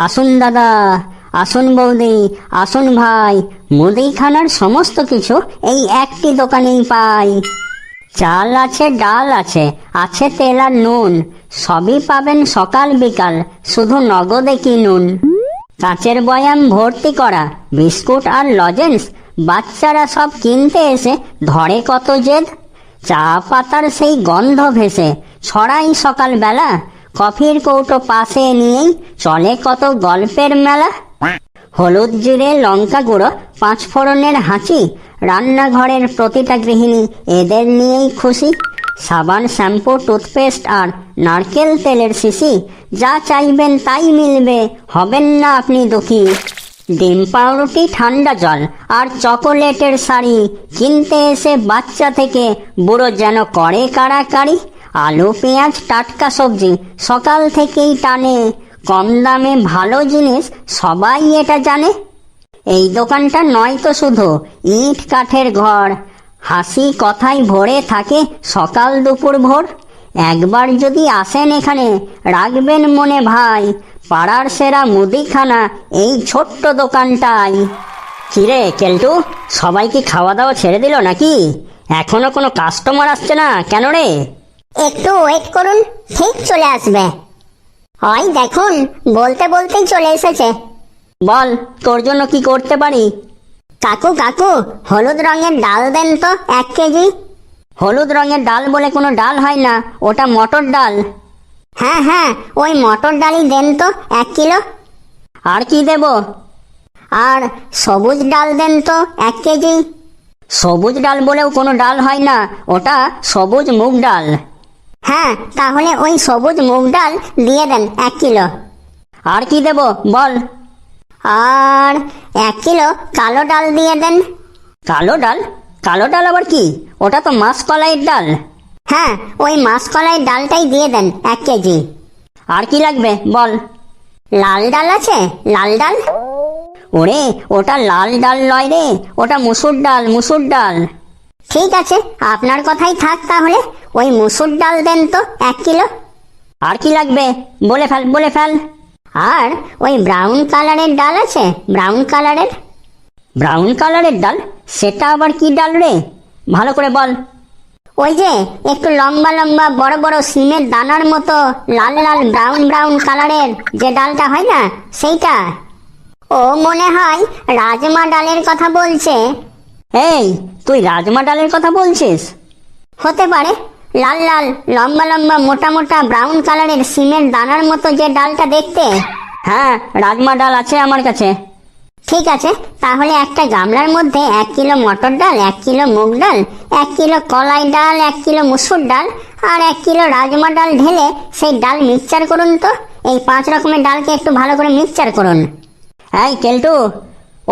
আসুন দাদা, আসুন বৌদি, আসুন ভাই, মুদিখানার সমস্ত কিছু এই একটি দোকানেই পাই। চাল আছে, ডাল আছে, আছে তেল আর নুন, সবই পাবেন সকাল বিকাল, শুধু নগদে কিনুন। কাঁচের বয়াম ভর্তি করা বিস্কুট আর লজেন্স, বাচ্চারা সব কিনতে এসে ধরে কত জেদ। চা পাতার সেই গন্ধ ভেসে ছড়াই সকালবেলা, কফির কৌটো পাশে নিয়েই চলে কত গল্পের মেলা। হলুদ জিরে লঙ্কা গুঁড়ো, পাঁচ ফোড়নের হাঁচি, রান্নাঘরের প্রতিটা গৃহিণী এদের নিয়েই খুশি। সাবান, শ্যাম্পু, টুথপেস্ট আর নারকেল তেলের শিশি, যা চাইবেন তাই মিলবে, হবেন না আপনি দুঃখী। ডিম, পাউরুটি, ঠান্ডা জল আর চকোলেটের শাড়ি, কিনতে এসে বাচ্চা থেকে বুড়ো যেন করে কাড়াকাড়ি। আলু পেঁয়াজ টাটকা সবজি সকাল থেকেই টানে, কম দামে ভালো জিনিস সবাই এটা জানে। এই দোকানটা নয় তো শুধু ইট কাঠের ঘর, হাসি কথায় ভরে থাকে সকাল দুপুর ভোর। একবার যদি আসেন এখানে রাখবেন মনে ভাই, পাড়ার সেরা মুদিখানা এই ছোট্ট দোকানটাই। কিরে কেলটু, সবাই কি খাওয়া দাওয়া ছেড়ে দিল নাকি? এখনো কোনো কাস্টমার আসছে না কেন রে? একটু ওয়েট করুন, ঠিক চলে আসবে। ওই দেখুন, বলতে বলতেই চলে এসেছে। বল, তোর জন্য কি করতে পারি? কাকু কাকু, হলুদ রঙের ডাল দেন তো 1 কেজি। হলুদ রঙের ডাল বলে কোনো ডাল হয় না, ওটা মটর ডাল। হ্যাঁ হ্যাঁ, ওই মটর ডালই দেন তো 1 কিলো। আর কি দেব? আর সবুজ ডাল দেন তো 1 কেজি। সবুজ ডাল বলেও কোনো ডাল হয় না, ওটা সবুজ মুগ ডাল। হ্যাঁ, তাহলে ওই সবুজ মুগ ডাল দিয়ে দেন 1 কিলো। আর কি দেব বল? আর 1 কিলো কালো ডাল দিয়ে দেন। কালো ডাল? কালো ডাল আবার কি? ওটা তো মাসকলাইয়ের ডাল। হ্যাঁ, ওই মাসকলাই ডালটাই দিয়ে দেন 1 কেজি। আর কি লাগবে বল? লাল ডাল আছে? লাল ডাল? ওরে, ওটা লাল ডাল নয় রে, ওটা মুসুর ডাল, মুসুর ডাল। ঠিক আছে, আপনার কথাই থাক তাহলে, ওই মুসুর ডাল দেন তো 1 কিলো। আর কি লাগবে বলে ফেল, বলে ফেল। আর ওই ব্রাউন কালারের ডাল আছে? ব্রাউন কালারের? ব্রাউন কালারের ডাল? সেটা আবার কি ডাল রে, ভালো করে বল। ওই যে একটু লম্বা লম্বা বড় বড় সিমের দানার মতো লাল লাল ব্রাউন ব্রাউন কালারের যে ডালটা হয় না, সেইটা। ও মনে হয় রাজমা ডালের কথা বলছে। এই, তুই রাজমা ডালের কথা বলছিস? হতে পারে। লাল লাল লম্বা লম্বা মোটা মোটা ব্রাউন কালারের সিমের দানার মতো যে ডালটা দেখতে। হ্যাঁ, রাজমা ডাল আছে আমার কাছে। ঠিক আছে, তাহলে একটা গামলার মধ্যে 1 কিলো মটর ডাল, 1 কিলো মুগ ডাল, 1 কিলো কলাই ডাল, 1 কিলো মুসুর ডাল আর 1 কিলো রাজমা ডাল ঢেলে সেই ডাল মিক্সচার করুন তো। এই 5 রকমের ডালকে একটু ভালো করে মিক্সচার করুন। এই কেলটু,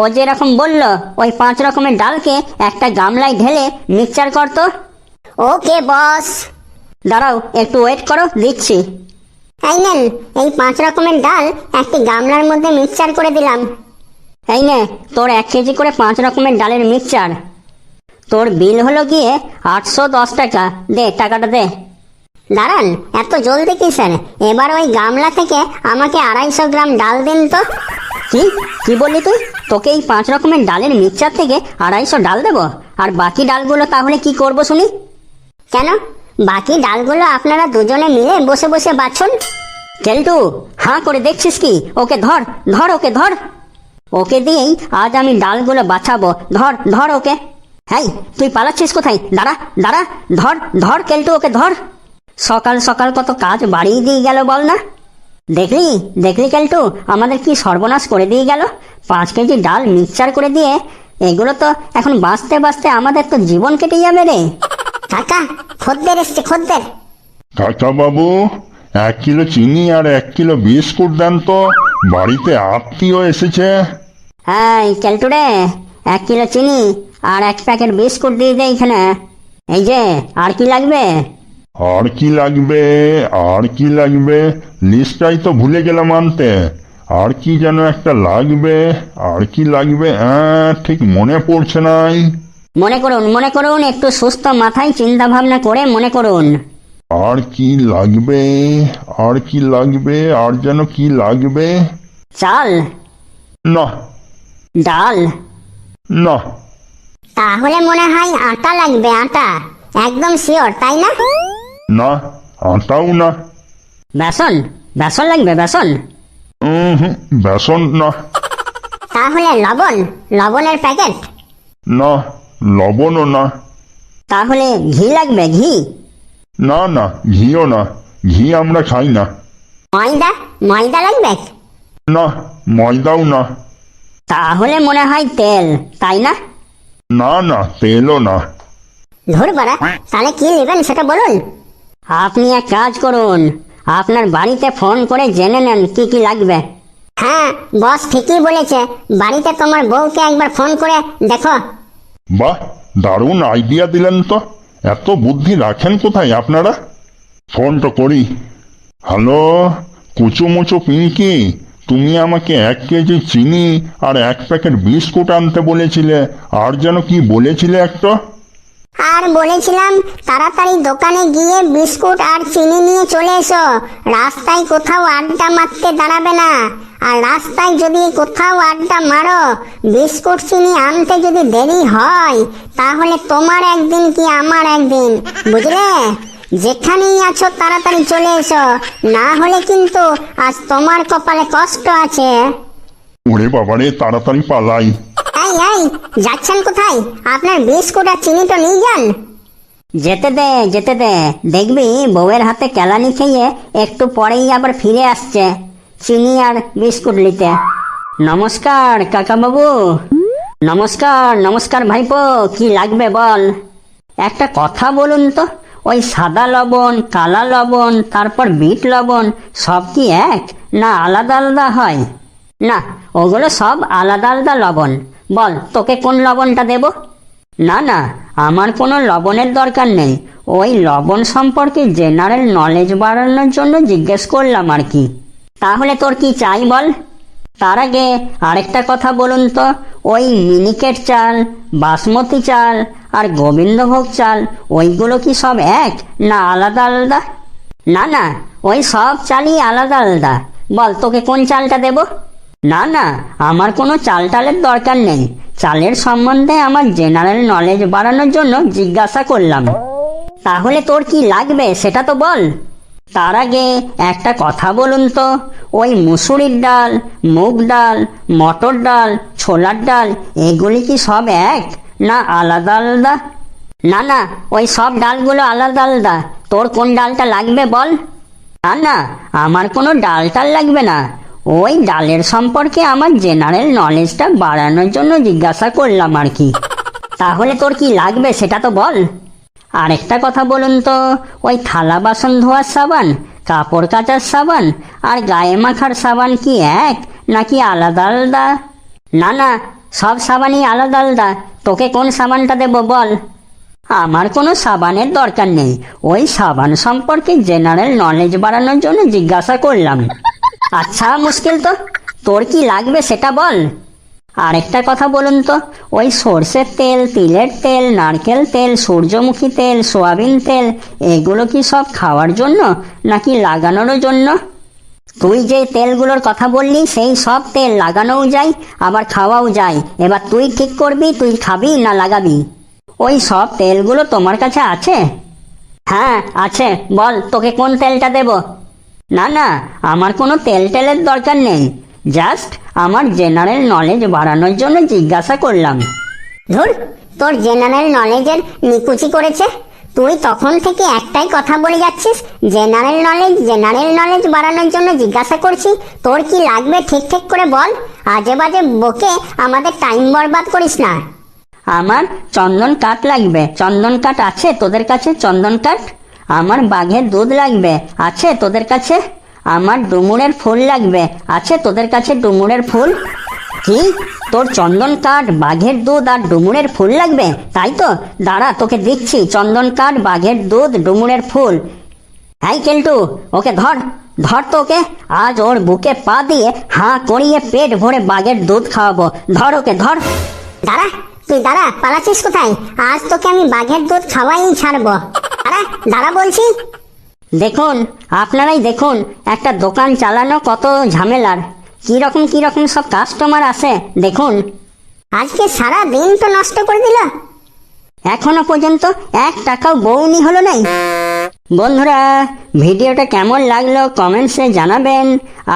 ও যেরকম বললো ওই 5 রকমের ডালকে একটা গামলায় ঢেলে মিক্সচার কর তো। ওকে বস। দাঁড়াও, একটু ওয়েট করো, দিচ্ছি। এই নেন, এই 5 রকমের ডাল একটি গামলার মধ্যে মিক্সচার করে দিলাম। এই নে তোর 1 কেজি করে 5 রকমের ডালের মিক্সচার। তোর বিল হলো গিয়ে 810 টাকা। দে, টাকাটা দে। দাঁড়ান, এত জলদি কিসের? এবার ওই গামলা থেকে আমাকে 250 গ্রাম ডাল দিন তো। কি কি বললি তুই? তোকে এই 5 রকমের ডালের মিক্সচার থেকে 250 ডাল দেবো? আর বাকি ডালগুলো তাহলে কি করব শুনি? কেন, বাকি ডালগুলো আপনারা দুজনে মিলে বসে বসে বাছুন। কেলটু, হাঁ করে দেখছিস কি? ওকে ধর, ধর ওকে ধর। ওকে দিয়েই আজ আমি ডালগুলো বাছাবো। ধর ধর ওকে। হ্যাঁ, তুই পালাচ্ছিস কোথায়? দাঁড়া দাঁড়া, ধর ধর কেলটু, ওকে ধর। সকাল সকাল কত কাজ বাড়িয়ে দিয়ে গেল বল না? দেখলি দেখলি কেলটু, আমাদের কি সর্বনাশ করে দিয়ে গেল। 5 কেজি ডাল মিক্সচার করে দিয়ে এগুলো তো এখন বাঁচতে বাঁচতে আমাদের তো জীবন কেটে যাবে রে। কাকা, খদ্দের এসছে, খদ্দের। কাকা বাবু, 1 কিলো চিনি আর 1 কিলো বিস্কুট দেন তো, বাড়িতে আত্মীয় এসেছে। হ্যাঁ কেলটু রে, 1 কিলো চিনি আর 1 প্যাকেট বিস্কুট দিয়ে দে এখানে। এই যে, আর কি লাগবে? আর কি লাগবে, আর কি লাগবে, লিস্টটাই তো ভুলে গেলাম আনতে। আর কি যেন একটা লাগবে, আর কি লাগবে ঠিক মনে পড়ছে নাই। মনে করুন, মনে করুন, একটু সুস্থ মাথায় চিন্তা ভাবনা করে মনে করুন। আর কি লাগবে, আর কি লাগবে, আর যেন কি লাগবে। চাল, না ডাল, না তাহলে মনে হয় আটা লাগবে, আটা। একদম শিওর, তাই না? না, আটাও না। বেসন, বেসন লাগবে, বেসন। হুম, বেসন না। তাহলে লবণ, লবণের প্যাকেট। না, লবণও না। তাহলে ঘি লাগবে, ঘি। না না, ঘিও না, ঘি আমরা খাই না। ময়দা, ময়দা লাগবে। না, ময়দাও না। তাহলে মনে হয় তেল, তাই না? না না, তেলও না। ধুর বাড়া, তাহলে কি নেবেন সেটা বলুন। আপনি এক কাজ করুন, আপনার বাড়িতে ফোন করে জেনে নেন কি কি লাগবে। হ্যাঁ, বস ঠিকই বলেছে। বাড়িতে তোমার বউকে একবার ফোন করে দেখো। বাহ, দারুণ আইডিয়া দিলেন তো। এত বুদ্ধি রাখেন কোথায় আপনারা? ফোনটা করি। হ্যালো, কুচুমুচু পিঙ্কি, তুমি আমাকে 1 কেজি চিনি আর 1 প্যাকেট বিস্কুট আনতে বলেছিলে, আর যেন কি বলেছিলে একটা? আর বলেছিলাম তাড়াতাড়ি দোকানে গিয়ে বিস্কুট আর চিনি নিয়ে চলে এসো। রাস্তায় কোথাও আড্ডা মারতে দাঁড়াবে না। আর রাস্তায় যদি কোথাও আড্ডা মারো, বিস্কুট চিনি আনতে যদি দেরি হয়, তাহলে তোমার একদিন কি আমার একদিন, বুঝলে? যেখানেই আছো তাড়াতাড়ি চলে এসো, না হলে কিন্তু আজ তোমার কপালে কষ্ট আছে। ওরে বাবারে, তাড়াতাড়ি পালাই। এই এই, যাচ্ছেন কোথায়? আপনার বিস্কুট আর চিনি তো নিয়ে যান। যেতে দে, যেতে দে, দেখবি বউয়ের হাতে কেলানি খেয়ে একটু পরেই আবার ফিরে আসছে চিনি আর বিস্কুট নিতে। নমস্কার কাকা বাবু। নমস্কার নমস্কার ভাইপো, কি লাগবে বল। একটা কথা বলুন তো, ওই সাদা লবণ, কালা লবণ, তারপর বিট লবণ সব কি এক, না আলাদা আলাদা হয়? না, ওগুলো সব আলাদা আলাদা লবণ। বল তোকে কোন লবণটা দেব? না না, আমার কোনো লবণের দরকার নেই। ওই লবণ সম্পর্কে জেনারেল নলেজ বাড়ানোর জন্য জিজ্ঞেস করলাম আর কি। তাহলে তোর কি চাই বল। তার আগে আরেকটা কথা বলুন তো, ওই মিনিকেট চাল, বাসমতি চাল আর গোবিন্দভোগ চাল ওইগুলো কি সব এক, না আলাদা আলাদা? না না, ওই সব চালই আলাদা আলাদা। বল তোকে কোন চালটা দেব? না না, আমার কোনো চাল টালের দরকার নেই। চালের সম্বন্ধে আমার জেনারেল নলেজ বাড়ানোর জন্য জিজ্ঞাসা করলাম। তাহলে তোর কি লাগবে সেটা তো বল। তার আগে একটা কথা বলুন তো, ওই মুসুরির ডাল, মুগ ডাল, মটর ডাল, ছোলার ডাল এগুলি কি সব এক, না আলাদা আলাদা? না না, ওই সব ডালগুলো আলাদা আলাদা। তোর কোন ডালটা লাগবে বল। না না, আমার কোনো ডাল টাল লাগবে না। ওই ডালের সম্পর্কে আমার জেনারেল নলেজটা বাড়ানোর জন্য জিজ্ঞাসা করলাম আর কি। তাহলে তোর কি লাগবে সেটা তো বল। আরেকটা কথা বলুন তো, ওই থালা বাসন ধোয়ার সাবান, কাপড় কাচার সাবান আর গায়ে মাখার সাবান কি এক, নাকি আলাদা আলাদা? না না, সব সাবানই আলাদা আলাদা। তোকে কোন সাবানটা দেবো বল। আমার কোনো সাবানের দরকার নেই। ওই সাবান সম্পর্কে জেনারেল নলেজ বাড়ানোর জন্য জিজ্ঞাসা করলাম। আচ্ছা মুশকিল তো, তোর কি লাগবে সেটা বল। আরেকটা কথা বলুন তো, ওই সর্ষের তেল, তিলের তেল, নারকেল তেল, সূর্যমুখী তেল, সোয়াবিন তেল এগুলো কি সব খাওয়ার জন্য নাকি লাগানোর জন্য? তুই যে তেলগুলোর কথা বললি সেই সব তেল লাগানোও যায় আবার খাওয়াও যায়। এবার তুই ঠিক করবি তুই খাবি না লাগাবি। ওই সব তেলগুলো তোমার কাছে আছে? হ্যাঁ আছে, বল তোকে কোন তেলটা দেব। না না, আমার কোনো তেল টেলের দরকার নেই। জাস্ট আমার জেনারেল নলেজ বাড়ানোর জন্য জিজ্ঞাসা করলাম। ধুর, তোর জেনারেল নলেজের নিকুচি করেছে। তুই তখন থেকে একটাই কথা বলে যাচ্ছিস, জেনারেল নলেজ, জেনারেল নলেজ বাড়ানোর জন্য জিজ্ঞাসা করছি। তোর কি লাগবে ঠিক ঠিক করে বল। আজে বাজে বকে আমাদের টাইম বরবাদ করিস না। আমার চন্দন কাঠ লাগবে। চন্দন কাঠ আছে তোদের কাছে? চন্দন কাঠ। আমার বাঘের দুধ লাগবে, আছে তোদের কাছে? আমার ডুমুরের ফুল লাগবে, আছে তোদের কাছে ডুমুরের ফুল? কি, তোর চন্দন কাঠ, বাঘের দুধ আর ডুমুরের ফুল লাগবে, তাই তো? দাঁড়া তোকে দিচ্ছি চন্দন কাঠ, বাঘের দুধ, ডুমুরের ফুল। এই কেলটু, ওকে ধর, ধর তো ওকে। আজ ওর বুকে পা দিয়ে হাঁ করিয়ে পেট ভরে বাঘের দুধ খাওয়াবো। ধর ওকে, ধর। দাঁড়া, তুই দাঁড়া, পালাচ্ছিস কোথায়? আজ তোকে আমি বাঘের দুধ খাওয়াই ছাড়বো। দাঁড়া, দাঁড়া বলছি। দেখুন, আপনারাই দেখুন, একটা দোকান চালানো কত ঝামেলার। কিরকম সব কাস্টমার আসে দেখুন। আজকে সারা দিন তো নষ্ট করে দিল। এখনো পর্যন্ত 1 টাকাও বউনি হলো নাই। বন্ধুরা, ভিডিওটা কেমন লাগলো কমেন্টসে জানাবেন,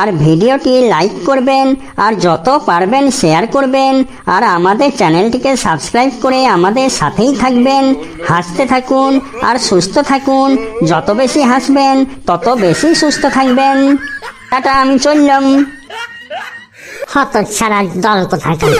আর ভিডিওটি লাইক করবেন, আর যত পারবেন শেয়ার করবেন, আর আমাদের চ্যানেলটিকে সাবস্ক্রাইব করে আমাদের সাথেই থাকবেন। হাসতে থাকুন আর সুস্থ থাকুন, যত বেশি হাসবেন তত বেশি সুস্থ থাকবেন। টাটা, আমি চললাম। হতচ্ছাড়া দল কোথাকার।